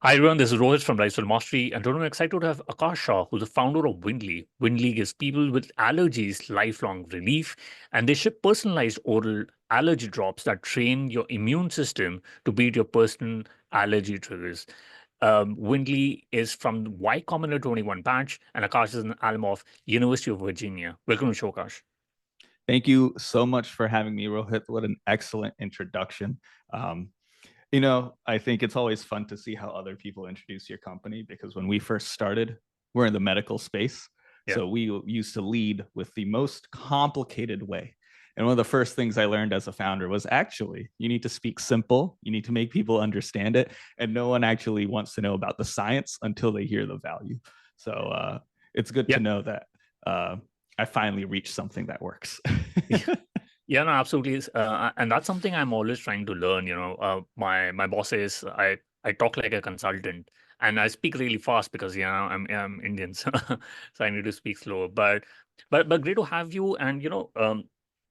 Hi everyone, this is Rohit from Lifestyle Mastery, and today I'm excited to have Aakash Shah, who's the founder of Wyndly. Wyndly gives people with allergies lifelong relief, and they ship personalized oral allergy drops that train your immune system to beat your personal allergy triggers. Wyndly is from the Y Combinator 21 batch, and Akash is an alum of University of Virginia. Welcome to the show, Akash. Thank you so much for having me, Rohit. What an excellent introduction. Um, I think it's always fun to see how other people introduce your company because when we first started, we're in the medical space. Yeah. So we used to lead with the most complicated way. And one of the first things I learned as a founder was actually you need to speak simple, you need to make people understand it, and no one actually wants to know about the science until they hear the value. So it's good Yeah. to know that uh, I finally reached something that works. Yeah, no, absolutely. And that's something I'm always trying to learn. My boss says I talk like a consultant, and I speak really fast because I'm Indian, so, so I need to speak slower. But great to have you. And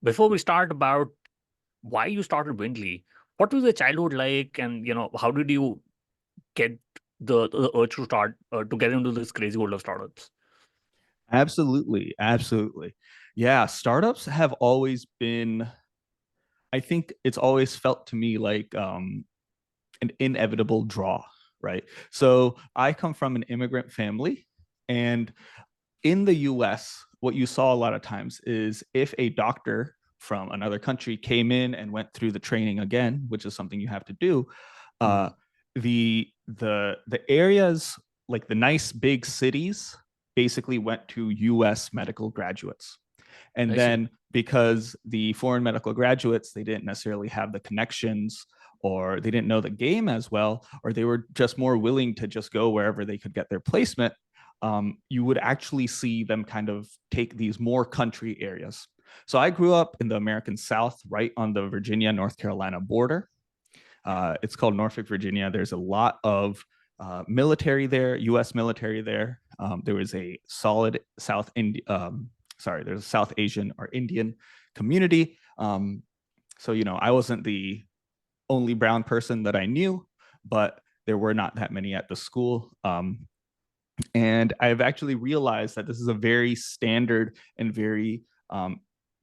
before we start about why you started Windley, what was your childhood like, and how did you get the urge to start to get into this crazy world of startups? Absolutely. Absolutely. Yeah. Startups have always been, I think it's always felt to me like an inevitable draw, right? So I come from an immigrant family. And in the US, what you saw a lot of times is if a doctor from another country came in and went through the training again, which is something you have to do, uh, Mhm. the areas like the nice big cities basically went to US medical graduates. And I see. then because the foreign medical graduates, they didn't necessarily have the connections or they didn't know the game as well, or they were just more willing to just go wherever they could get their placement, you would actually see them kind of take these more country areas. So I grew up in the American South, right on the Virginia, North Carolina border. Yeah. It's called Norfolk, Virginia. There's a lot of military there, U.S. military there. There was a solid there's a South Asian or Indian community. So I wasn't the only brown person that I knew, but there were not that many at the school. And I've actually realized that this is a very standard and very,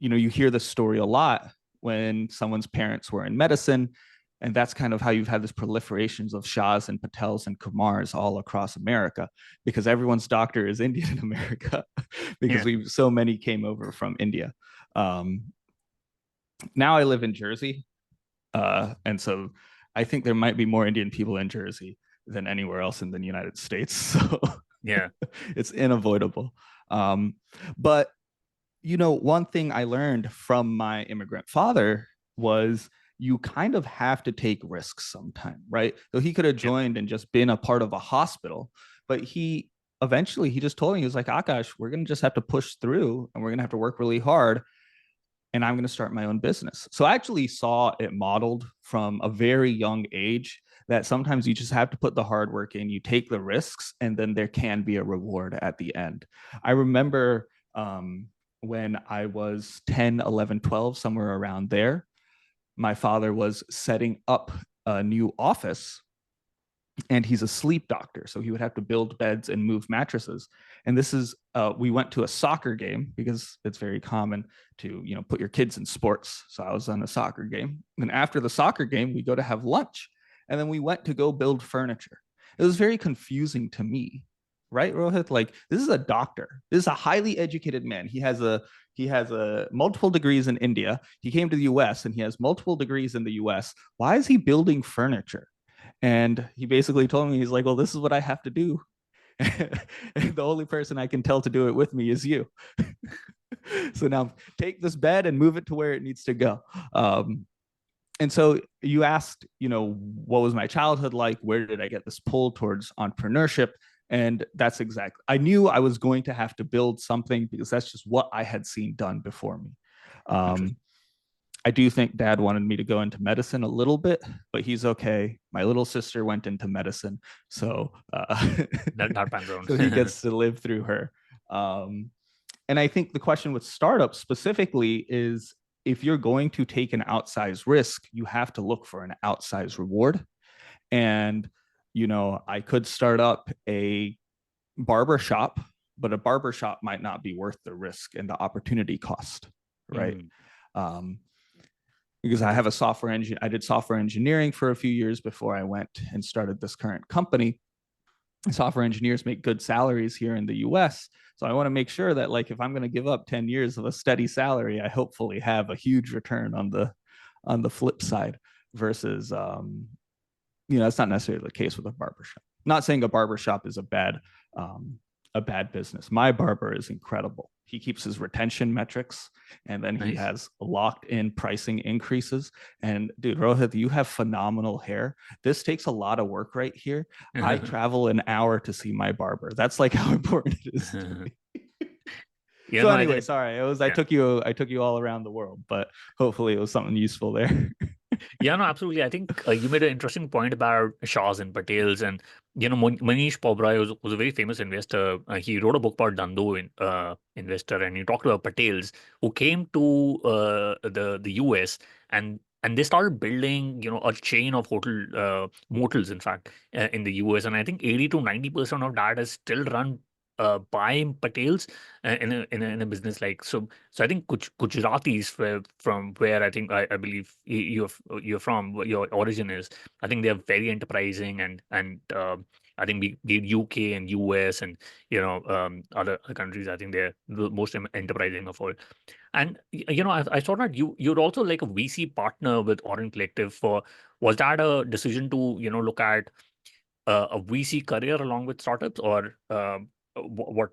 you hear the story a lot when someone's parents were in medicine. And that's kind of how you've had this proliferations of Shahs and Patels and Kumars all across America because everyone's doctor is Indian in America because Yeah. we so many came over from India. Um, Now I live in Jersey, and so I think there might be more Indian people in Jersey than anywhere else in the United States. So Yeah. it's unavoidable. Um, but one thing I learned from my immigrant father was you kind of have to take risks sometime, right? So he could have Yeah. joined and just been a part of a hospital, but he just told me, he was like, Akash, we're going to just have to push through and we're going to have to work really hard and I'm going to start my own business. So I actually saw it modeled from a very young age that sometimes you just have to put the hard work in, you take the risks, and then there can be a reward at the end. I remember when I was 10, 11, 12, somewhere around there, my father was setting up a new office and he's a sleep doctor, so he would have to build beds and move mattresses. And this is we went to a soccer game because it's very common to put your kids in sports. So I was on a soccer game, and after the soccer game we go to have lunch, and then we went to go build furniture. It was very confusing to me, right, Rohit? Like, this is a doctor, this is a highly educated man. He has a multiple degrees in India. He came to the US and he has multiple degrees in the US. Why is he building furniture? And he basically told me, he's like, well, this is what I have to do. And the only person I can tell to do it with me is you. So now take this bed and move it to where it needs to go. And so you asked, what was my childhood like? Where did I get this pull towards entrepreneurship? And that's exactly, I knew I was going to have to build something because that's just what I had seen done before me. Um, Interesting. I do think dad wanted me to go into medicine a little bit, but he's okay. My little sister went into medicine. So, That pans so he around. gets to live through her. Um, and I think the question with startups specifically is if you're going to take an outsized risk, you have to look for an outsized reward. And I could start up a barber shop, but a barber shop might not be worth the risk and the opportunity cost, right? Mm. Um, because I have a software engine, I did software engineering for a few years before I went and started this current company. Software engineers make good salaries here in the US. So I want to make sure that like if I'm going to give up 10 years of a steady salary, I hopefully have a huge return on the flip side versus that's not necessarily the case with a barbershop. I'm not saying a barbershop is um, a bad business. My barber is incredible. He keeps his retention metrics, and then he Nice. has locked in pricing increases. And dude, Rohit, you have phenomenal hair. This takes a lot of work right here. I travel an hour to see my barber. That's like how important it is to me. Yeah, So no, anyway, sorry, I yeah. took you all around the world, but hopefully it was something useful there. Yeah, no, absolutely. I think you made an interesting point about Shahs and Patels, and Manish Pobrai was a very famous investor. He wrote a book about Investor, and he talked about Patels who came to the US, and they started building a chain of motels, in fact, in the US, and I think 80 to 90% of that is still run by Patels in a business like so. So I think Gujaratis from where I believe you're from, what your origin is. I think they're very enterprising, and I think be it UK and US and other countries. I think they're the most enterprising of all. And I saw that you're also like a VC partner with Orange Collective. Was that a decision to look at a VC career along with startups, or what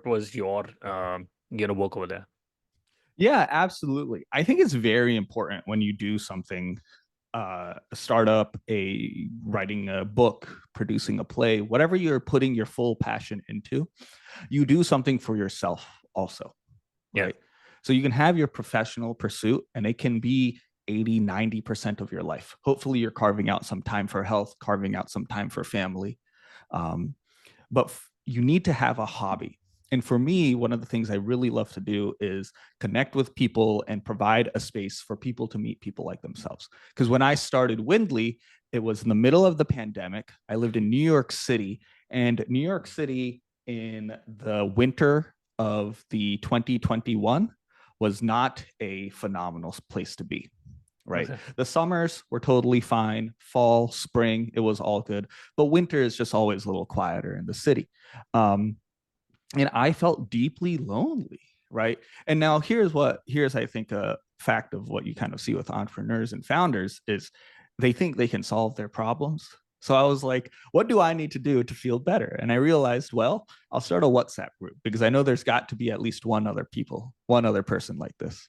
was your work over there? Yeah, absolutely. I think it's very important when you do something, a startup, a writing a book, producing a play, whatever you're putting your full passion into, you do something for yourself also, Yeah. right? So you can have your professional pursuit and it can be 80-90% of your life. Hopefully you're carving out some time for health, carving out some time for family. Um, but you need to have a hobby. And for me, one of the things I really love to do is connect with people and provide a space for people to meet people like themselves. Because when I started Wyndly, it was in the middle of the pandemic. I lived in New York City, and New York City in the winter of the 2021 was not a phenomenal place to be, right? Okay. The summers were totally fine. Fall, spring, it was all good. But winter is just always a little quieter in the city. Um, and I felt deeply lonely, right? And now here's I think a fact of what you kind of see with entrepreneurs and founders is they think they can solve their problems. So I was like, what do I need to do to feel better? And I realized, well, I'll start a WhatsApp group because I know there's got to be at least one other person like this.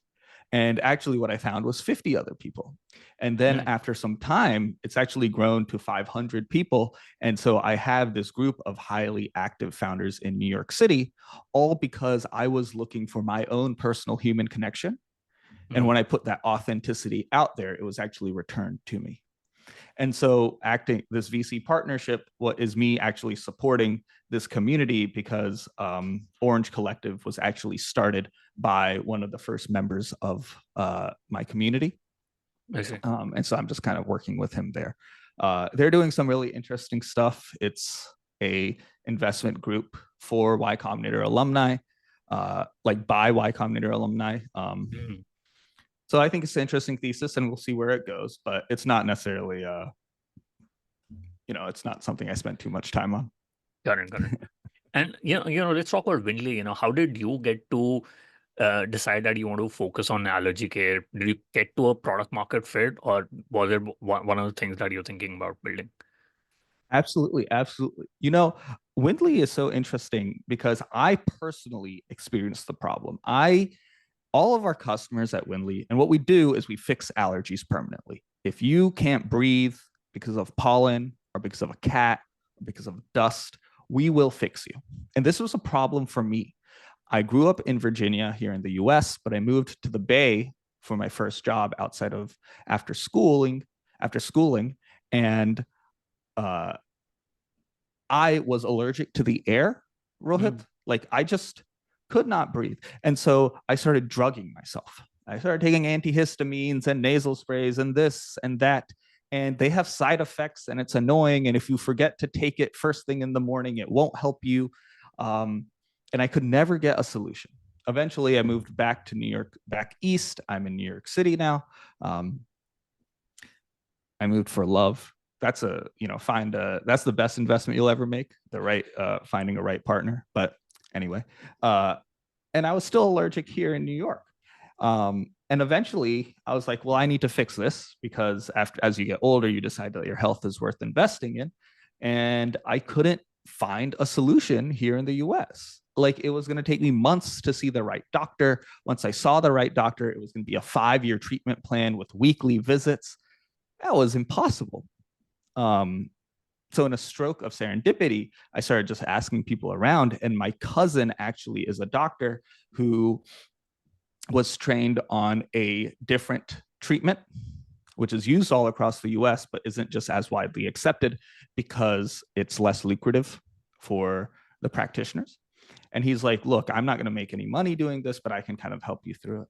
And actually, what I found was 50 other people. And then Mm. after some time, it's actually grown to 500 people. And so I have this group of highly active founders in New York City, all because I was looking for my own personal human connection. And Mm. when I put that authenticity out there, it was actually returned to me. And so acting this VC partnership, what is me actually supporting this community because Orange Collective was actually started by one of the first members of my community. I see. And so I'm just kind of working with him there. They're doing some really interesting stuff. It's a investment group for Y Combinator alumni, like by Y Combinator alumni. Mm. So I think it's an interesting thesis, and we'll see where it goes. But it's not necessarily, it's not something I spent too much time on. Got it. Got it. And let's talk about Winley. How did you get to decide that you want to focus on allergy care? Did you get to a product market fit, or was it one of the things that you're thinking about building? Absolutely, absolutely. Windley is so interesting because I personally experienced the problem. All of our customers at Windley, and what we do is we fix allergies permanently. If you can't breathe because of pollen or because of a cat or because of dust, we will fix you. And this was a problem for me. I grew up in Virginia here in the US, but I moved to the Bay for my first job outside of after schooling, and uh, I was allergic to the air, Rohit. Mm. Like I just could not breathe. And so I started drugging myself. I started taking antihistamines and nasal sprays and this and that. and they have side effects and it's annoying. And if you forget to take it first thing in the morning, it won't help you. And I could never get a solution. Eventually, I moved back to New York, back east. I'm in New York City now. I moved for love. That's that's the best investment you'll ever make. Finding a right partner. But anyway, and I was still allergic here in New York. And eventually I was like, well, I need to fix this, because as you get older, you decide that your health is worth investing in. And I couldn't find a solution here in the US. Like, it was going to take me months to see the right doctor. Once I saw the right doctor, it was going to be a 5-year treatment plan with weekly visits. That was impossible. So in a stroke of serendipity, I started just asking people around, and my cousin actually is a doctor who was trained on a different treatment, which is used all across the US, but isn't just as widely accepted because it's less lucrative for the practitioners. And he's like, look, I'm not going to make any money doing this, but I can kind of help you through it.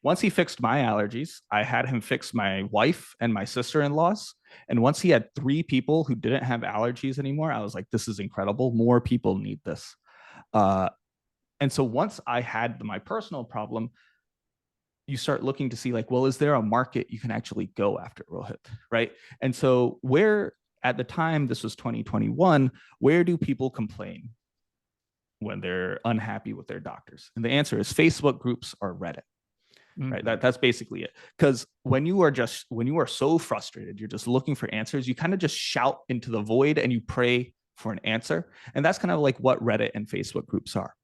Once he fixed my allergies, I had him fix my wife and my sister-in-laws. And once he had 3 people who didn't have allergies anymore, I was like, this is incredible. More people need this. And so once I had my personal problem, you start looking to see like, well, is there a market you can actually go after, Rohit, right? And so at the time, this was 2021, where do people complain when they're unhappy with their doctors? And the answer is Facebook groups or Reddit. Right. That's basically it. Because when you are so frustrated, you're just looking for answers, you kind of just shout into the void and you pray for an answer. And that's kind of like what Reddit and Facebook groups are.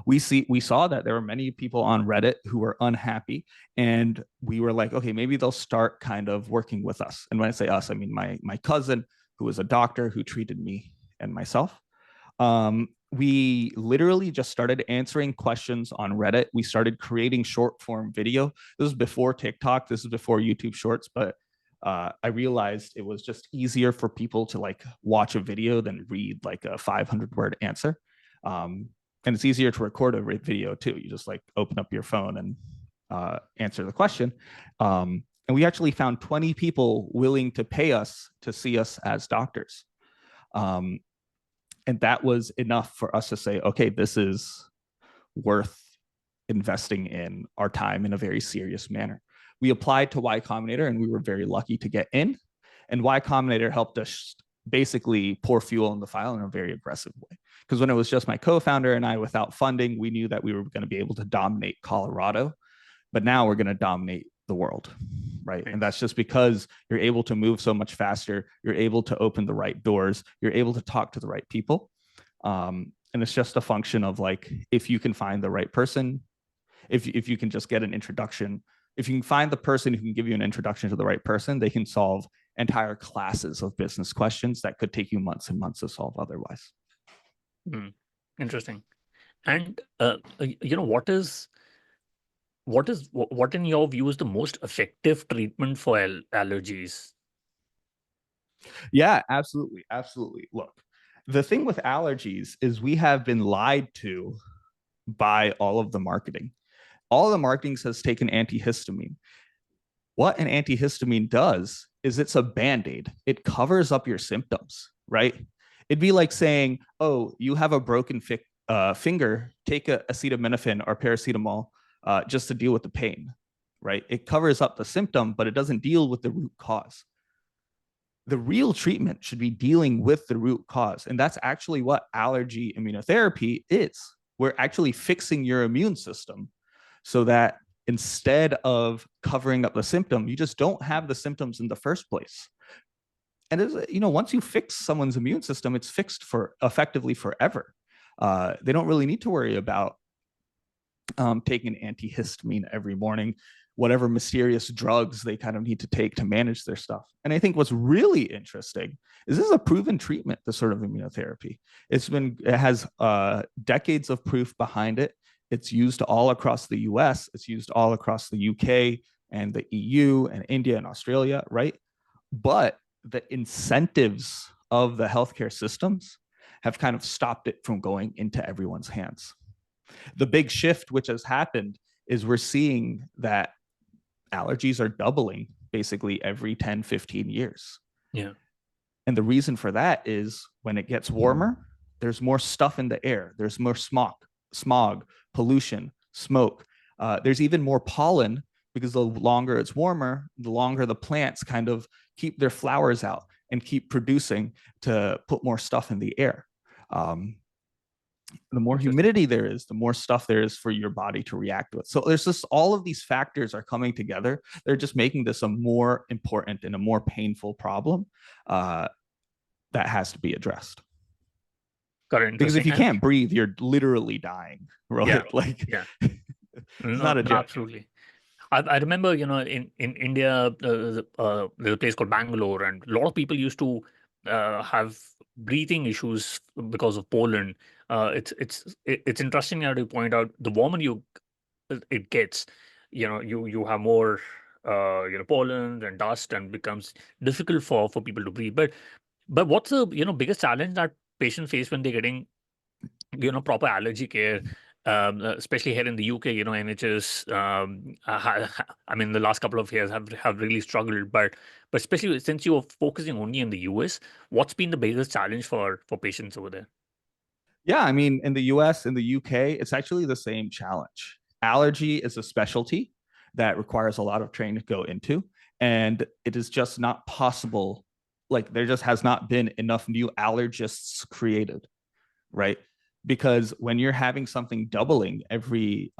We saw that there were many people on Reddit who were unhappy, and we were like, okay, maybe they'll start kind of working with us. And when I say us, I mean my cousin, who was a doctor who treated me and myself. We literally just started answering questions on Reddit. We started creating short form video. This was before TikTok. This is before YouTube Shorts, but I realized it was just easier for people to like watch a video than read like a 500-word answer. And it's easier to record a video too. You just like open up your phone and answer the question. And we actually found 20 people willing to pay us to see us as doctors. And that was enough for us to say, okay, this is worth investing in our time in a very serious manner. We applied to Y Combinator, and we were very lucky to get in. And Y Combinator helped us basically pour fuel in the fire in a very aggressive way. Because when it was just my co-founder and I without funding, we knew that we were going to be able to dominate Colorado. But now we're going to dominate the world, right? And that's just because you're able to move so much faster. You're able to open the right doors. You're able to talk to the right people. And it's just a function of like, if you can find the right person, if you can just get an introduction, if you can find the person who can give you an introduction to the right person, they can solve entire classes of business questions that could take you months and months to solve otherwise. Interesting. And what in your view is the most effective treatment for allergies? Yeah, absolutely. Look, the thing with allergies is we have been lied to by all of the marketing. All the marketing has taken antihistamine. What an antihistamine does is it's a Band-Aid. It covers up your symptoms, right? It'd be like saying, oh, you have a broken finger, take a acetaminophen or paracetamol just to deal with the pain, right? It covers up the symptom, but it doesn't deal with the root cause. The real treatment should be dealing with the root cause. And that's actually what allergy immunotherapy is. We're actually fixing your immune system so that instead of covering up the symptom, you just don't have the symptoms in the first place. And once you fix someone's immune system, it's fixed for effectively forever. They don't really need to worry about taking an antihistamine every morning, whatever mysterious drugs they kind of need to take to manage their stuff. And I think what's really interesting is this is a proven treatment, this sort of immunotherapy. It has decades of proof behind it. It's used all across the US. It's used all across the UK and the EU and India and Australia, right? But the incentives of the healthcare systems have kind of stopped it from going into everyone's hands. The big shift which has happened is we're seeing that allergies are doubling basically every 10, 15 years. Yeah. And the reason for that is when it gets warmer, there's more stuff in the air. There's more smog, pollution, smoke. There's even more pollen because the longer it's warmer, the longer the plants kind of keep their flowers out and keep producing to put more stuff in the air. The more humidity there is, the more stuff there is for your body to react with. So there's just all of these factors are coming together. They're just making this a more important and a more painful problem that has to be addressed. Because if you can't breathe, you're literally dying, right? Yeah, like, yeah. It's not a joke. Absolutely. I remember, in India, there's a place called Bangalore, and a lot of people used to have breathing issues because of pollen. It's interesting now to point out the warmer it gets, you have more pollen and dust, and becomes difficult for people to breathe. But what's the biggest challenge that patients face when they're getting proper allergy care, especially here in the UK? NHS, I mean, the last couple of years have really struggled, but especially since you are focusing only in the US, what's been the biggest challenge for patients over there? Yeah, I mean, in the US, in the UK, it's actually the same challenge. Allergy is a specialty that requires a lot of training to go into, and it is just not possible. Like, there just has not been enough new allergists created, right? Because when you're having something doubling every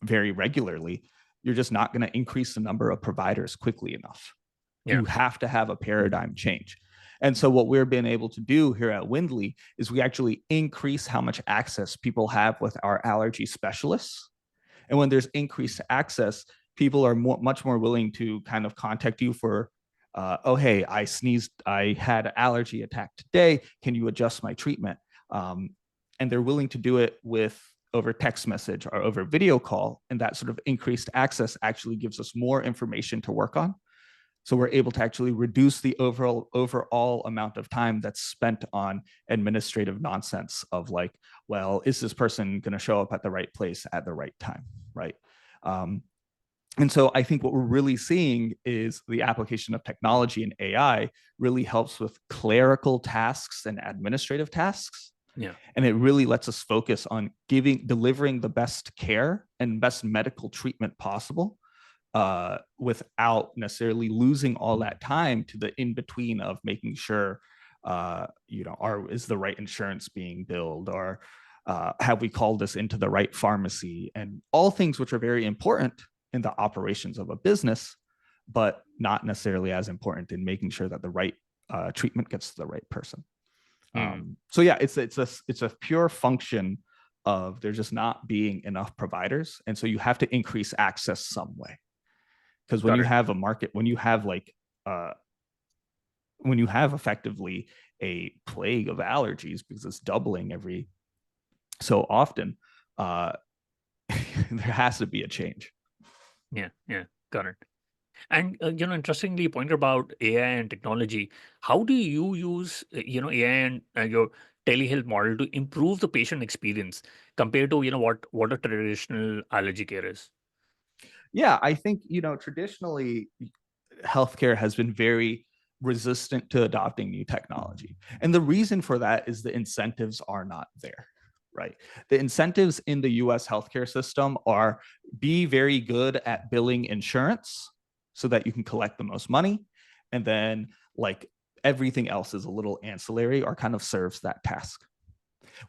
very regularly, you're just not going to increase the number of providers quickly enough. Yeah. You have to have a paradigm change. And so what we're being able to do here at Wyndly is we actually increase how much access people have with our allergy specialists. And when there's increased access, people are much more willing to kind of contact you for, oh, hey, I sneezed, I had an allergy attack today. Can you adjust my treatment? And they're willing to do it with over text message or over video call. And that sort of increased access actually gives us more information to work on. So we're able to actually reduce the overall amount of time that's spent on administrative nonsense of like, well, is this person going to show up at the right place at the right time, right? And so I think what we're really seeing is the application of technology and AI really helps with clerical tasks and administrative tasks. Yeah. And it really lets us focus on delivering the best care and best medical treatment possible, without necessarily losing all that time to the in between of making sure, is the right insurance being billed, or have we called this into the right pharmacy, and all things which are very important in the operations of a business, but not necessarily as important in making sure that the right treatment gets to the right person. So yeah, it's a pure function of there just not being enough providers, and so you have to increase access some way. Because when you have a market, when you have effectively a plague of allergies, because it's doubling every so often, there has to be a change. Yeah, got it. And interestingly, you pointed about AI and technology. How do you use AI and your telehealth model to improve the patient experience compared to what a traditional allergy care is? Yeah, I think traditionally healthcare has been very resistant to adopting new technology, and the reason for that is the incentives are not there. Right. The incentives in the US healthcare system are be very good at billing insurance so that you can collect the most money. And then like everything else is a little ancillary or kind of serves that task.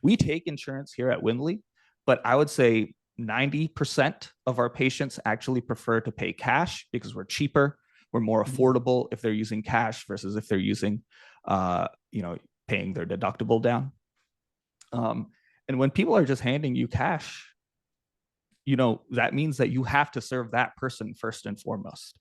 We take insurance here at Wyndly, but I would say 90% of our patients actually prefer to pay cash because we're cheaper. We're more affordable if they're using cash versus if they're using, paying their deductible down. And when people are just handing you cash, that means that you have to serve that person first and foremost,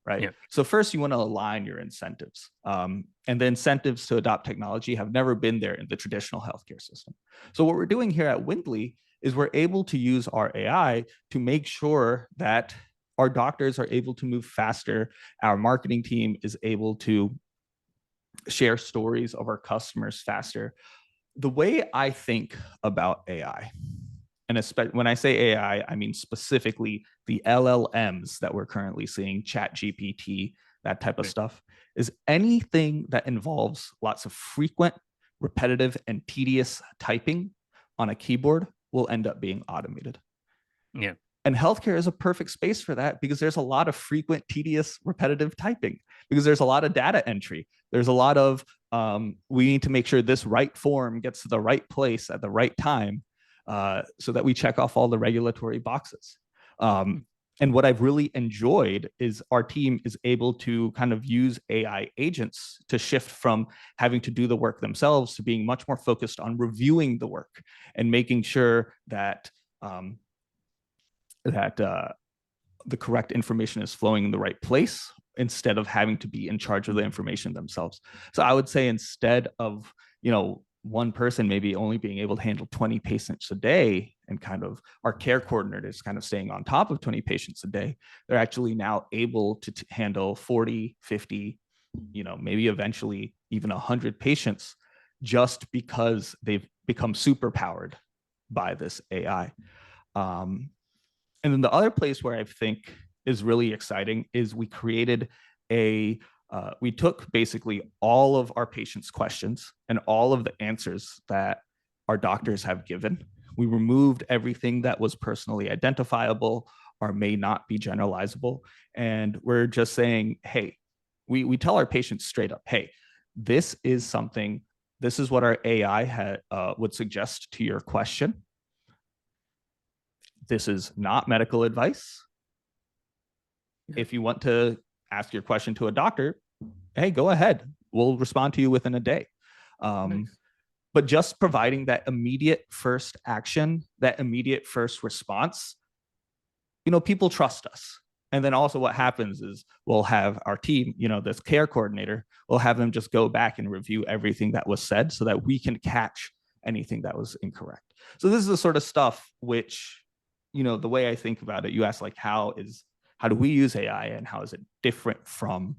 right? Yeah. So first you want to align your incentives. And the incentives to adopt technology have never been there in the traditional healthcare system. So what we're doing here at Wyndly is we're able to use our AI to make sure that our doctors are able to move faster. Our marketing team is able to share stories of our customers faster. The way I think about AI, and when I say AI, I mean specifically the LLMs that we're currently seeing, Chat GPT, that type of stuff, is anything that involves lots of frequent, repetitive, and tedious typing on a keyboard will end up being automated. Yeah. And healthcare is a perfect space for that because there's a lot of frequent, tedious, repetitive typing, because there's a lot of data entry. There's a lot of, we need to make sure this right form gets to the right place at the right time, so that we check off all the regulatory boxes. And what I've really enjoyed is our team is able to kind of use AI agents to shift from having to do the work themselves to being much more focused on reviewing the work and making sure that the correct information is flowing in the right place instead of having to be in charge of the information themselves. So I would say instead of, one person maybe only being able to handle 20 patients a day, and kind of our care coordinators kind of staying on top of 20 patients a day, they're actually now able to handle 40, 50, maybe eventually even 100 patients, just because they've become super powered by this AI. And then the other place where I think is really exciting is we created we took basically all of our patients' questions and all of the answers that our doctors have given. We removed everything that was personally identifiable or may not be generalizable. And we're just saying, hey, we tell our patients straight up, hey, this is what our AI would suggest to your question. This is not medical advice. If you want to ask your question to a doctor, hey, go ahead. We'll respond to you within a day. Nice. But just providing that immediate first action, that immediate first response, people trust us. And then also what happens is we'll have our team, this care coordinator, we'll have them just go back and review everything that was said so that we can catch anything that was incorrect. So this is the sort of stuff which, the way I think about it, you ask like, how do we use AI and how is it different from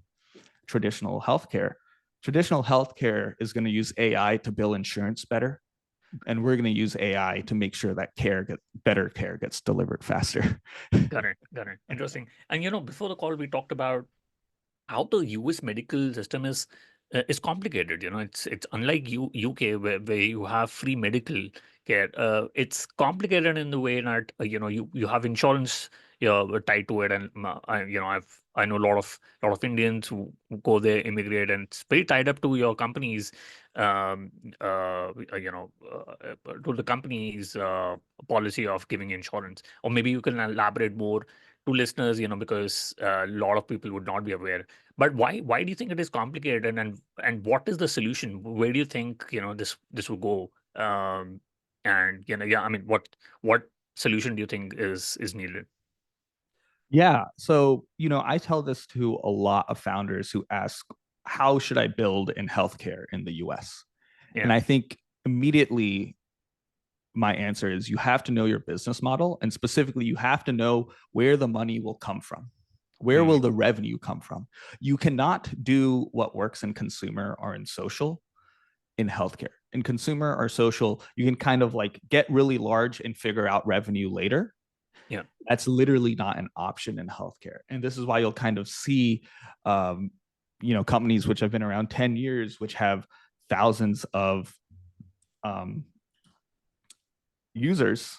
traditional healthcare? Traditional healthcare is going to use AI to bill insurance better. And we're going to use AI to make sure that better care gets delivered faster. Got it. Interesting. And, before the call, we talked about how the US medical system is complicated. It's unlike UK where you have free medical care. It's complicated in the way that you have insurance tied to it, and I know a lot of Indians who go there, immigrate, and it's very tied up to your company's to the company's policy of giving insurance. Or maybe you can elaborate more to listeners, because a lot of people would not be aware. But why do you think it is complicated, and what is the solution? Where do you think this will go? And I mean, what solution do you think is needed? Yeah. So, I tell this to a lot of founders who ask, how should I build in healthcare in the US? Yeah. And I think immediately my answer is you have to know your business model. And specifically, you have to know where the money will come from. Where will the revenue come from? You cannot do what works in consumer or in social in healthcare. In consumer or social, you can kind of like get really large and figure out revenue later. Yeah, that's literally not an option in healthcare. And this is why you'll kind of see, companies which have been around 10 years, which have thousands of users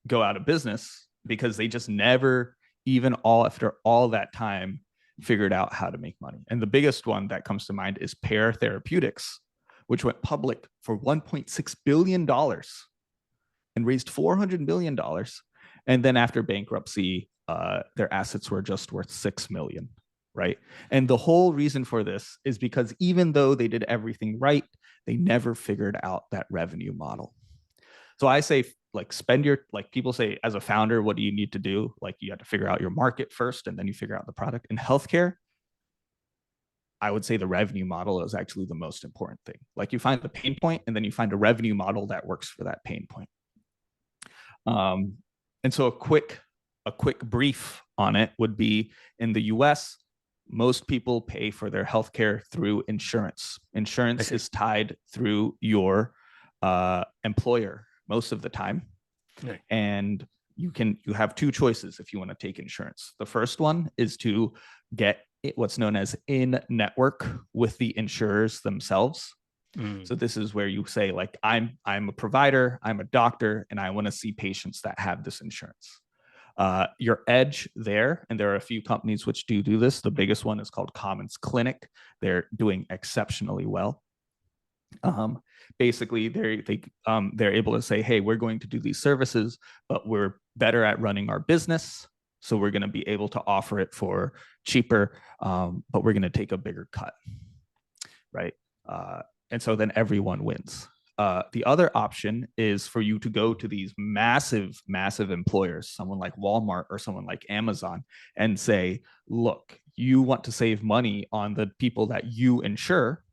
go out of business because they just never, even after all that time, figured out how to make money. And the biggest one that comes to mind is Pear Therapeutics, which went public for $1.6 billion and raised $400 million. And then after bankruptcy, their assets were just worth $6 million, right? And the whole reason for this is because even though they did everything right, they never figured out that revenue model. So I say, people say, as a founder, what do you need to do? Like, you have to figure out your market first, and then you figure out the product. In healthcare, I would say the revenue model is actually the most important thing. Like, you find the pain point, and then you find a revenue model that works for that pain point. And so a quick brief on it would be, in the US, most people pay for their healthcare through insurance. Insurance is tied through your employer most of the time. Right. And you have two choices if you want to take insurance. The first one is to get what's known as in network with the insurers themselves. So this is where you say, like, I'm a provider, I'm a doctor, and I want to see patients that have this insurance. Your edge there, and there are a few companies which do this. The biggest one is called Commons Clinic. They're doing exceptionally well. Basically, they're able to say, hey, we're going to do these services, but we're better at running our business, so we're going to be able to offer it for cheaper, but we're going to take a bigger cut, right? And so then everyone wins. The other option is for you to go to these massive, massive employers, someone like Walmart or someone like Amazon, and say, look, you want to save money on the people that you insure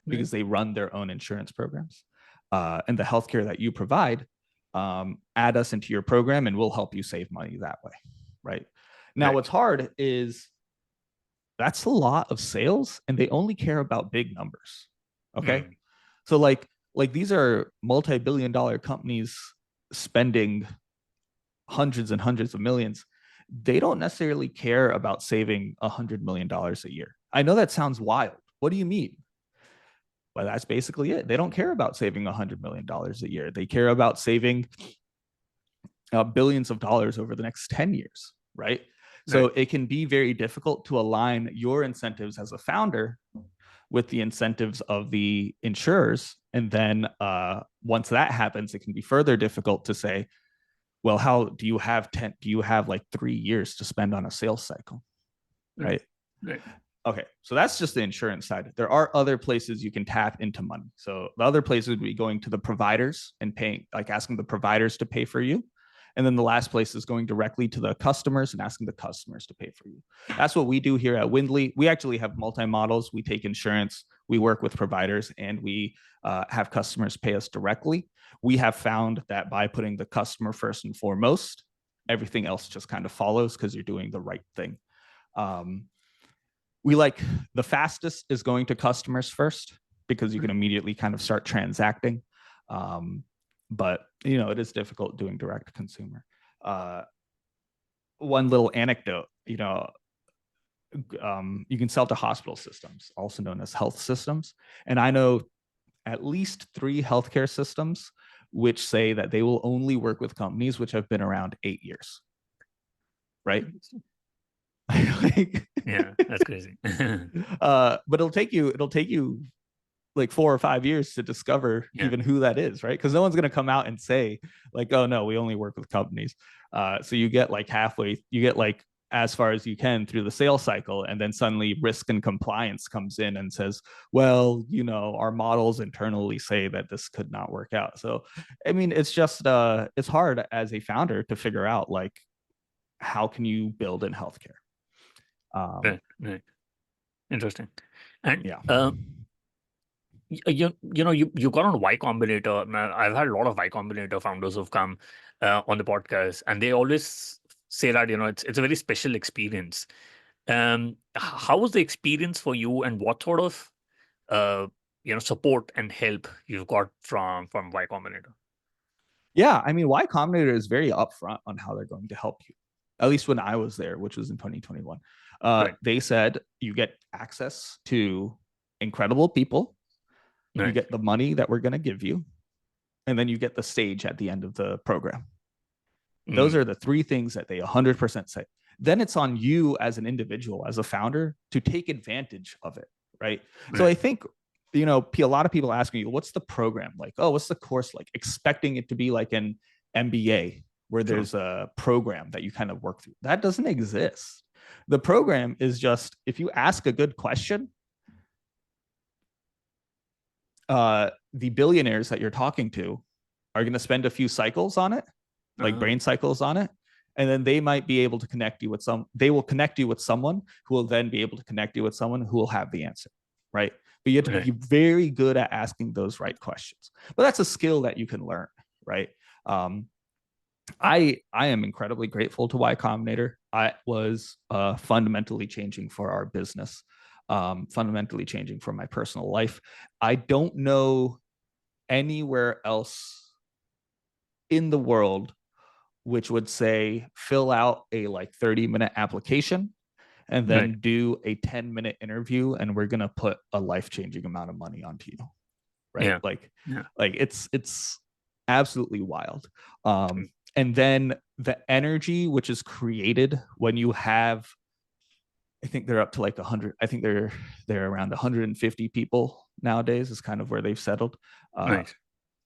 because they run their own insurance programs, and the healthcare that you provide, add us into your program and we'll help you save money that way, right? Now, what's hard is that's a lot of sales and they only care about big numbers. Okay. So like these are multi-billion-dollar companies spending hundreds and hundreds of millions. They don't necessarily care about saving $100 million a year. I know that sounds wild. What do you mean? Well, that's basically it. They don't care about saving $100 million a year. They care about saving billions of dollars over the next 10 years, right? So it can be very difficult to align your incentives as a founder with the incentives of the insurers. And then once that happens, it can be further difficult to say, well, how do you have like 3 years to spend on a sales cycle, right? Okay, so that's just the insurance side. There are other places you can tap into money. So the other places would be going to the providers and paying, like asking the providers to pay for you. And then the last place is going directly to the customers and asking the customers to pay for you. That's what we do here at Wyndly. We actually have multi-models. We take insurance, we work with providers, and we have customers pay us directly. We have found that by putting the customer first and foremost, everything else just kind of follows because you're doing the right thing. We like the fastest is going to customers first because you can immediately kind of start transacting. But it is difficult doing direct to consumer. One little anecdote, you can sell to hospital systems, also known as health systems. And I know at least 3 healthcare systems which say that they will only work with companies which have been around 8 years. Right? Yeah, that's crazy. But it'll take you like 4 or 5 years to discover even who that is, right? Because no one's going to come out and say like, oh no, we only work with companies. So you get like as far as you can through the sales cycle, and then suddenly risk and compliance comes in and says, well, our models internally say that this could not work out. So I mean, it's just it's hard as a founder to figure out like, how can you build in healthcare? Right. Interesting. And you got on Y Combinator. I've had a lot of Y Combinator founders who've come on the podcast, and they always say that it's a very special experience. How was the experience for you, and what sort of support and help you've got from Y Combinator? Yeah, I mean, Y Combinator is very upfront on how they're going to help you. At least when I was there, which was in 2021, they said you get access to incredible people. You get the money that we're going to give you, and then you get the stage at the end of the program. Those are the 3 things that they 100% say. Then it's on you as an individual, as a founder, to take advantage of it, right? So I think, a lot of people ask me, what's the program like? Oh, what's the course like? Expecting it to be like an MBA where there's a program that you kind of work through. That doesn't exist. The program is just, if you ask a good question, the billionaires that you're talking to are going to spend a few cycles on it, like brain cycles on it. And then they might be able to connect you with they will connect you with someone who will then be able to connect you with someone who will have the answer, right? But you have to be very good at asking those right questions. But that's a skill that you can learn, right? I am incredibly grateful to Y Combinator. I was fundamentally changing for our business, fundamentally changing for my personal life. I don't know anywhere else in the world which would say fill out a like 30-minute application and Right. then do a 10-minute interview, and we're going to put a life-changing amount of money onto you, right? Yeah. Yeah. Like it's absolutely wild. Mm. And then the energy which is created when you have, I think they're up to like 100, I think they're around 150 people nowadays is kind of where they've settled. uh Nice.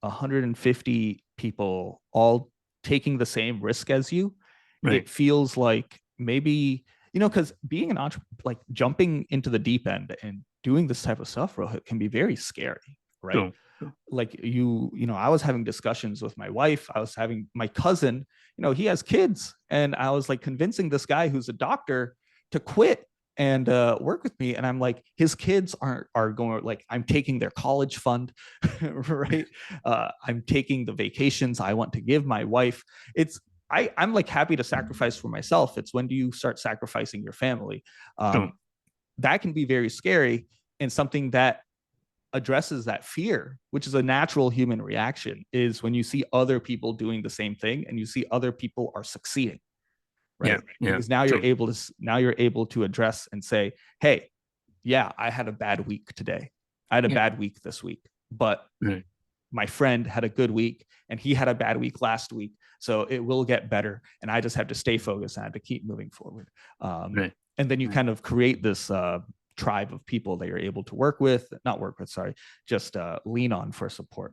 150 people all taking the same risk as you. Right. It feels like maybe, because being an entrepreneur, like jumping into the deep end and doing this type of stuff, Rohit, can be very scary, right? True. True. Like I was having discussions with my wife. I was having my cousin, he has kids, and I was like convincing this guy who's a doctor to quit and work with me. And I'm like, his kids are going, like, I'm taking their college fund, right? I'm taking the vacations I want to give my wife. I'm like happy to sacrifice for myself. It's when do you start sacrificing your family? True. That can be very scary, and something that addresses that fear, which is a natural human reaction, is when you see other people doing the same thing and you see other people are succeeding, Yeah. right? Yeah. Because now True. you're able to address and say, hey, yeah, I had a bad week today. I had a Yeah. bad week this week, but Right. my friend had a good week and he had a bad week last week. So it will get better. And I just have to stay focused and I have to keep moving forward. Right. And then you kind of create this tribe of people that you're able to not work with, sorry, just lean on for support.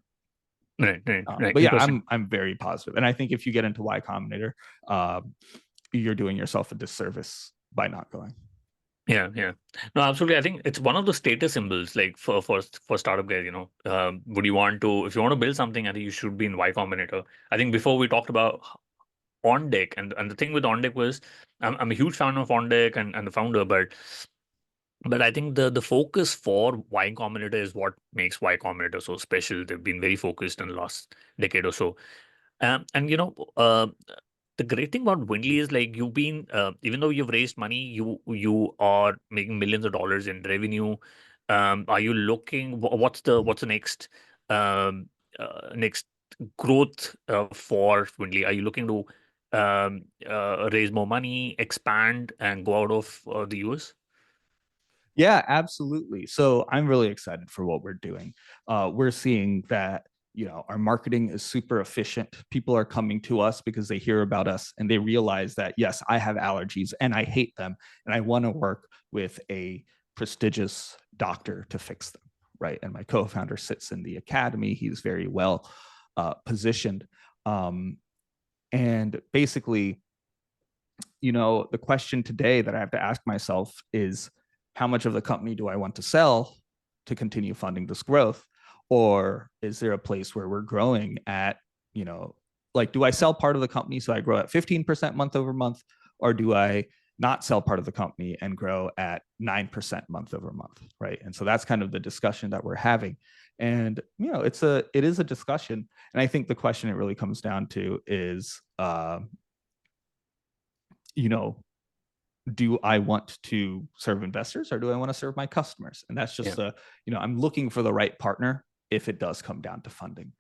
Right. Right. Right. But yeah, Interesting. I'm very positive. And I think if you get into Y Combinator, you're doing yourself a disservice by not going. Yeah, yeah. No, absolutely. I think it's one of the status symbols, like for startup guys. Would you want to, if you want to build something, I think you should be in Y Combinator. I think before we talked about On Deck, and the thing with On Deck was, I'm a huge fan of On Deck and the founder, but I think the focus for Y Combinator is what makes Y Combinator so special. They've been very focused in the last decade or so. And the great thing about Wyndly is like you've been, even though you've raised money, you are making millions of dollars in revenue. Are you looking? What's the next growth for Wyndly? Are you looking to raise more money, expand, and go out of the US? Yeah, absolutely. So I'm really excited for what we're doing. We're seeing that our marketing is super efficient. People are coming to us because they hear about us and they realize that yes, I have allergies and I hate them, and I want to work with a prestigious doctor to fix them, right? And my co-founder sits in the academy. He's very well positioned, and basically, the question today that I have to ask myself is, how much of the company do I want to sell to continue funding this growth? Or is there a place where we're growing at, like, do I sell part of the company so I grow at 15% month over month? Or do I not sell part of the company and grow at 9% month over month? Right. And so that's kind of the discussion that we're having. And, it is a discussion. And I think the question it really comes down to is, do I want to serve investors or do I want to serve my customers? And that's just Yeah. I'm looking for the right partner if it does come down to funding.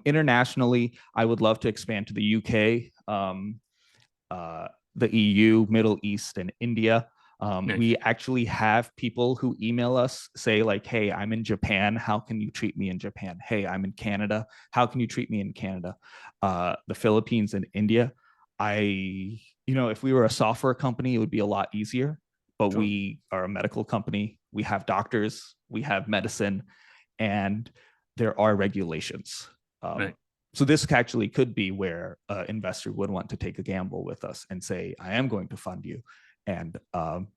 Internationally, I would love to expand to the UK, the EU, Middle East, and India. Nice. We actually have people who email us say like, hey, I'm in Japan. How can you treat me in Japan? Hey, I'm in Canada. How can you treat me in Canada? The Philippines and India. If we were a software company, it would be a lot easier, but True. we are a medical company. We have doctors, we have medicine, and there are regulations. Right. So this actually could be where an investor would want to take a gamble with us and say, I am going to fund you, and I'm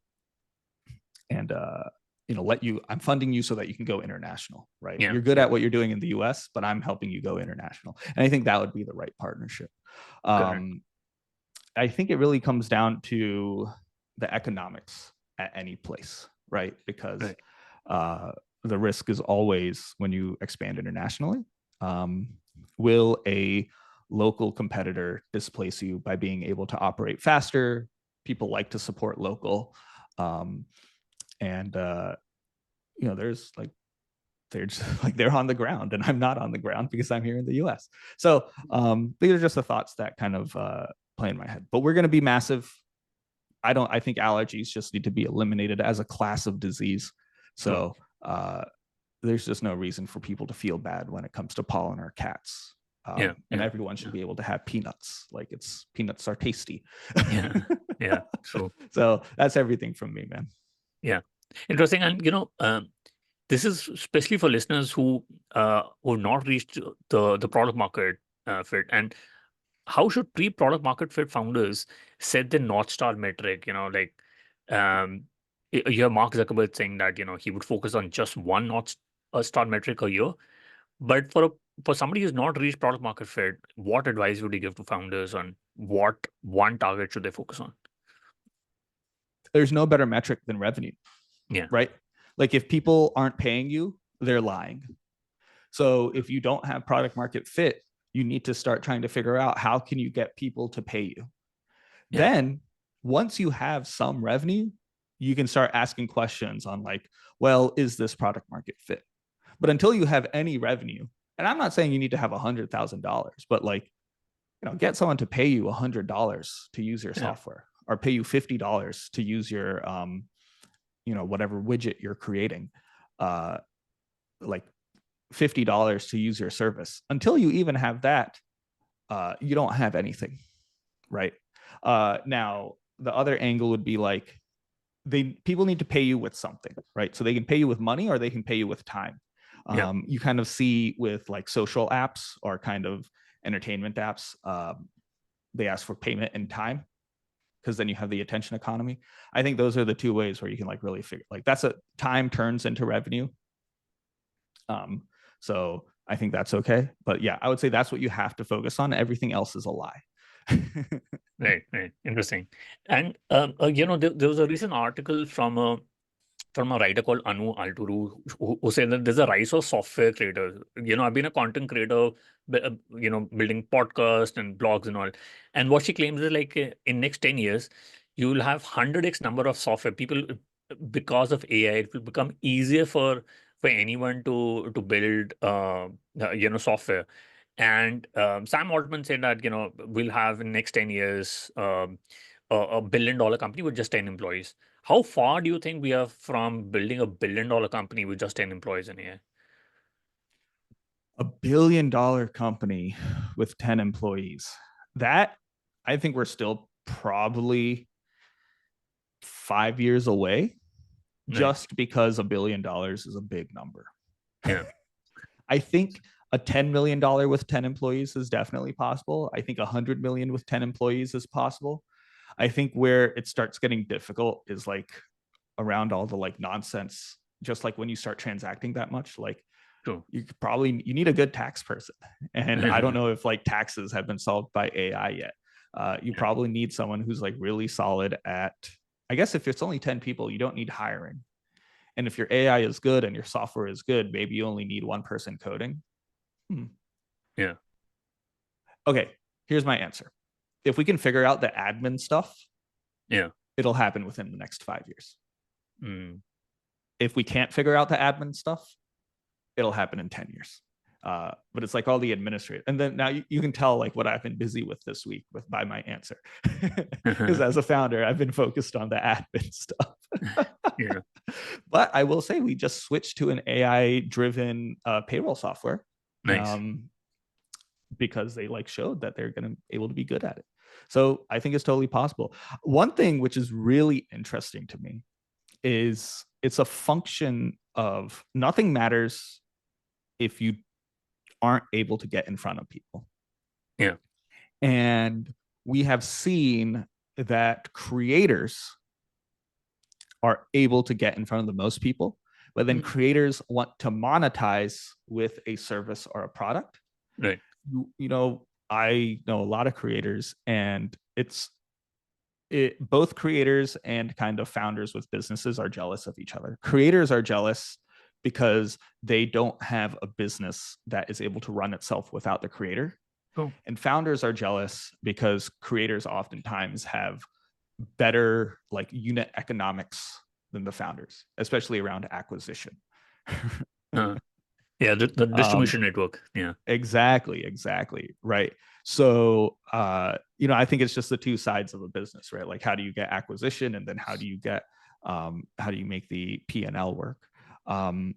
funding you so that you can go international, right? Yeah. You're good Yeah. at what you're doing in the US, but I'm helping you go international. And I think that would be the right partnership. Correct. I think it really comes down to the economics at any place, right? Because Right. the risk is always when you expand internationally, will a local competitor displace you by being able to operate faster? People like to support local. And there's like they're just like, they're on the ground and I'm not on the ground because I'm here in the US. So these are just the thoughts that kind of play in my head. But we're going to be massive. I think allergies just need to be eliminated as a class of disease. So there's just no reason for people to feel bad when it comes to pollen or cats. And everyone should be able to have peanuts. Like, peanuts are tasty. True. So that's everything from me, man. Yeah, interesting. And this is especially for listeners who have not reached the product market fit. And how should pre-product market fit founders set the North Star metric? Um, you have Mark Zuckerberg saying that he would focus on just one North Star metric a year. But for somebody who's not reached product market fit, what advice would you give to founders on what one target should they focus on? There's no better metric than revenue. Yeah. Right. Like, if people aren't paying you, they're lying. So if you don't have product market fit, you need to start trying to figure out how can you get people to pay you. Yeah. Then once you have some revenue, you can start asking questions on like, well, is this product market fit? But until you have any revenue, and I'm not saying you need to have $100,000, but like, get someone to pay you $100 to use your software, or pay you $50 to use your, whatever widget you're creating, like $50 to use your service. Until you even have that, you don't have anything, right? Now, the other angle would be like, people need to pay you with something, right? So they can pay you with money or they can pay you with time. You kind of see with like social apps or kind of entertainment apps, they ask for payment in time, because then you have the attention economy. I think those are the two ways where you can like really figure, like, that's a time turns into revenue. So I think that's okay. But yeah, I would say that's what you have to focus on. Everything else is a lie. Right. Interesting. And there was a recent article from a writer called Anu Alturu, who said that there's a rise of software creators. I've been a content creator, building podcasts and blogs and all. And what she claims is like, in next 10 years, you will have 100x number of software people. Because of AI, it will become easier for anyone to build software. And Sam Altman said that we'll have in next 10 years $1 billion company with just 10 employees. How far do you think we are from building $1 billion company with just 10 employees in AI? $1 billion company with 10 employees. That, I think we're still probably 5 years away. Nice. Just because $1 billion is a big number. Yeah. I think a $10 million with 10 employees is definitely possible. I think 100 million with 10 employees is possible. I think where it starts getting difficult is like around all the like nonsense, just like when you start transacting that much, like you need a good tax person. And I don't know if like taxes have been solved by AI yet. You probably need someone who's like really solid at, I guess if it's only 10 people, you don't need hiring. And if your AI is good and your software is good, maybe you only need one person coding. Yeah. Okay, here's my answer. If we can figure out the admin stuff, it'll happen within the next 5 years. If we can't figure out the admin stuff, it'll happen in 10 years. But it's like all the administrative. And then now you can tell like what I've been busy with this week by my answer. Because as a founder, I've been focused on the admin stuff. But I will say we just switched to an AI-driven payroll software. Nice. Because they like showed that they're going to be able to be good at it. So I think it's totally possible. One thing which is really interesting to me is it's a function of nothing matters if you aren't able to get in front of people. Yeah. And we have seen that creators are able to get in front of the most people, but then creators want to monetize with a service or a product. Right. I know a lot of creators, and both creators and kind of founders with businesses are jealous of each other. Creators are jealous because they don't have a business that is able to run itself without the creator. Cool. And founders are jealous because creators oftentimes have better like unit economics than the founders, especially around acquisition. Yeah, the Um, distribution network. Yeah. exactly. Right. So, I think it's just the two sides of a business, right? Like, how do you get acquisition, and then how do you make the P&L work? Um,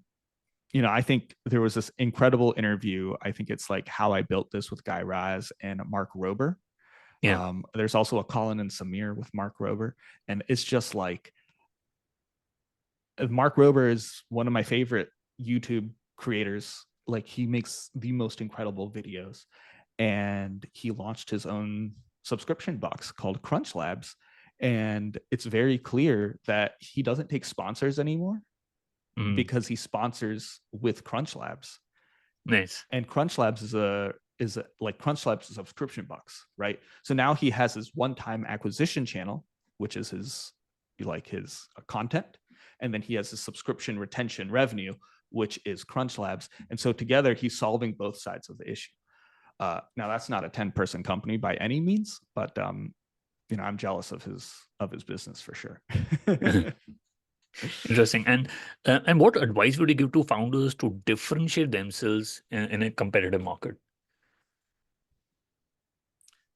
I think there was this incredible interview. I think it's like How I Built This with Guy Raz and Mark Rober. Yeah. There's also a Colin and Samir with Mark Rober. And it's just like, Mark Rober is one of my favorite YouTube creators. Like, he makes the most incredible videos. And he launched his own subscription box called Crunch Labs. And it's very clear that he doesn't take sponsors anymore Mm. because he sponsors with Crunch Labs. Nice. And Crunch Labs like Crunch Labs is a subscription box, right? So now he has his one-time acquisition channel, which is his content, and then he has his subscription retention revenue, which is Crunch Labs. And so together he's solving both sides of the issue. Now that's not a 10-person company by any means, but I'm jealous of his business for sure. Interesting. And what advice would you give to founders to differentiate themselves in a competitive market?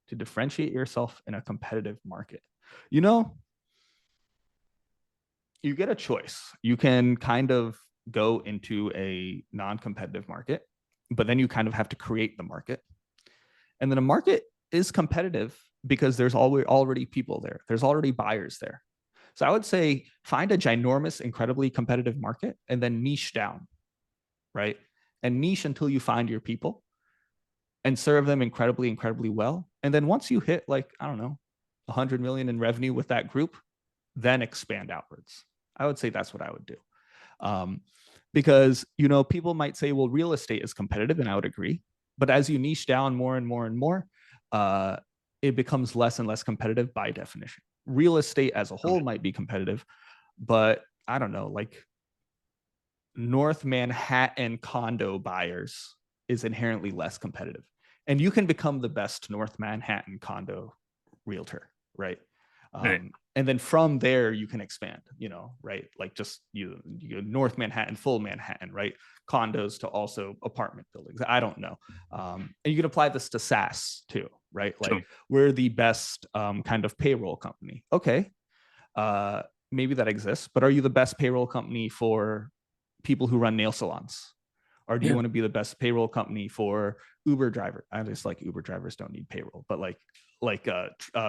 To differentiate yourself in a competitive market, you know, you get a choice. You can kind of go into a non-competitive market, but then you kind of have to create the market. And then a market is competitive because there's already people there. There's already buyers there. So I would say find a ginormous, incredibly competitive market and then niche down, right? And niche until you find your people and serve them incredibly, incredibly well. And then once you hit, like, I don't know, 100 million in revenue with that group, then expand outwards. I would say that's what I would do. Because, people might say, well, real estate is competitive, and I would agree. But as you niche down more and more and more, it becomes less and less competitive by definition. Real estate as a whole might be competitive, but I don't know, like North Manhattan condo buyers is inherently less competitive. And you can become the best North Manhattan condo realtor, right? Right. And then from there you can expand, right? Like just you North Manhattan, full Manhattan, right? Condos to also apartment buildings. I don't know. And you can apply this to SaaS too, right? Like, True. we're the best kind of payroll company. Okay. Maybe that exists, but are you the best payroll company for people who run nail salons? Or do you Yeah. want to be the best payroll company for Uber driver? I just like Uber drivers don't need payroll, but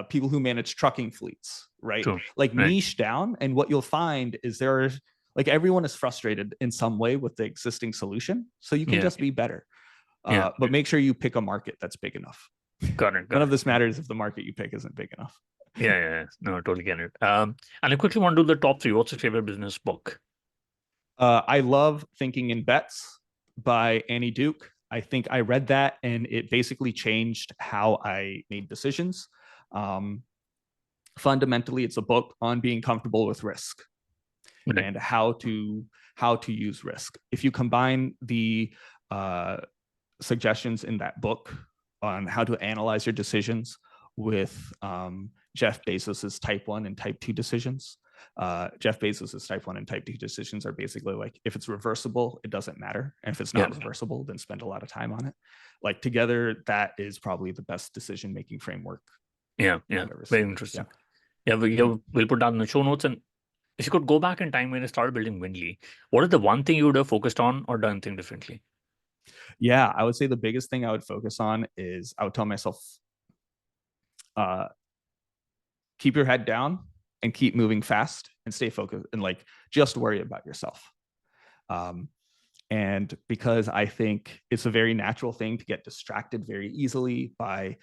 people who manage trucking fleets, right? True. Like, Right. niche down, and what you'll find is everyone is frustrated in some way with the existing solution, so you can Yeah. just be better. Yeah. But make sure you pick a market that's big enough. Got it. None Got of it. this matters if the market you pick isn't big enough. Yeah. No, I totally get it. And I quickly want to do the top three. What's your favorite business book? I love Thinking in Bets by Annie Duke. I think I read that and it basically changed how I made decisions. Fundamentally, it's a book on being comfortable with risk Right. and how to use risk. If you combine the suggestions in that book on how to analyze your decisions with Jeff Bezos's type 1 and type 2 decisions. Jeff Bezos's type 1 and type 2 decisions are basically like, if it's reversible, it doesn't matter. And if it's Yeah. not reversible, then spend a lot of time on it. Like, together, that is probably the best decision-making framework Yeah. I've ever Very seen. interesting. Yeah. We'll put that in the show notes. And if you could go back in time when you started building Wyndly, what is the one thing you would have focused on or done things differently? Yeah, I would say the biggest thing I would focus on is I would tell myself, uh, keep your head down and keep moving fast and stay focused and like just worry about yourself. And because I think it's a very natural thing to get distracted very easily by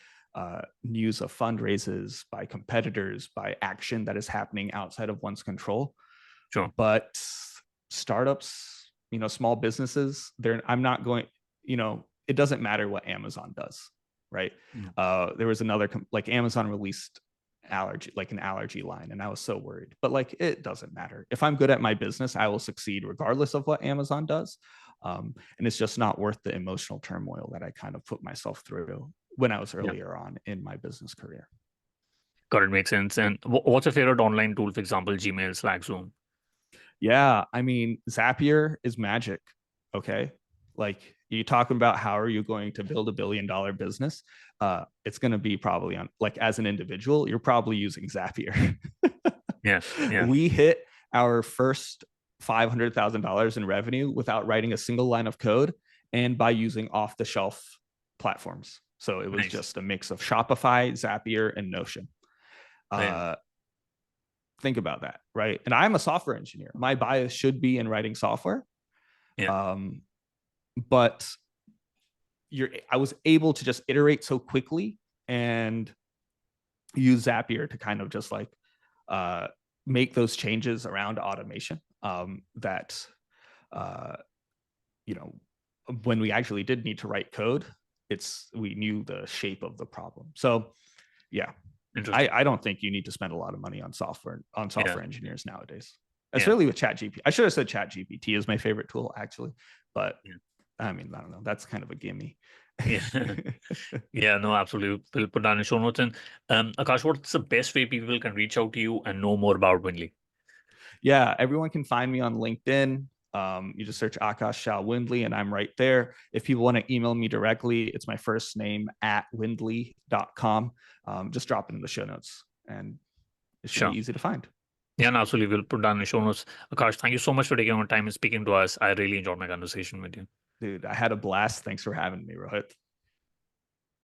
news of fundraisers, by competitors, by action that is happening outside of one's control. Sure. But startups, small businesses, I'm not going, it doesn't matter what Amazon does, right? There was another, like Amazon released an allergy line, and I was so worried, but like, it doesn't matter. If I'm good at my business, I will succeed regardless of what Amazon does. And it's just not worth the emotional turmoil that I kind of put myself through when I was earlier on in my business career. Got it. Makes sense. And what's your favorite online tool? For example, Gmail, Slack, Zoom. Yeah, I mean, Zapier is magic. Okay. Like you talking about how are you going to build $1 billion business? It's going to be probably on like as an individual, you're probably using Zapier. Yeah. Yeah. We hit our first $500,000 in revenue without writing a single line of code and by using off the shelf platforms. So it was Nice. just a mix of Shopify, Zapier, and Notion. Right. Think about that, right? And I'm a software engineer. My bias should be in writing software. Yeah. But I was able to just iterate so quickly and use Zapier to kind of just like make those changes around automation that you know, when we actually did need to write code, we knew the shape of the problem. So yeah, I don't think you need to spend a lot of money on software engineers nowadays. Especially with ChatGPT. I should have said ChatGPT is my favorite tool actually, but I mean, I don't know. That's kind of a gimme. Yeah. Yeah, no, absolutely. We'll put down in show notes. And Akash, what's the best way people can reach out to you and know more about Wyndly? Yeah, everyone can find me on LinkedIn. You just search Aakash Shah Wyndly, and I'm right there. If people want to email me directly, it's my first name at wyndly.com. Just drop it in the show notes, and it should be easy to find. Yeah, no, absolutely. We'll put down in the show notes. Akash, thank you so much for taking your time and speaking to us. I really enjoyed my conversation with you. Dude, I had a blast. Thanks for having me, Rohit.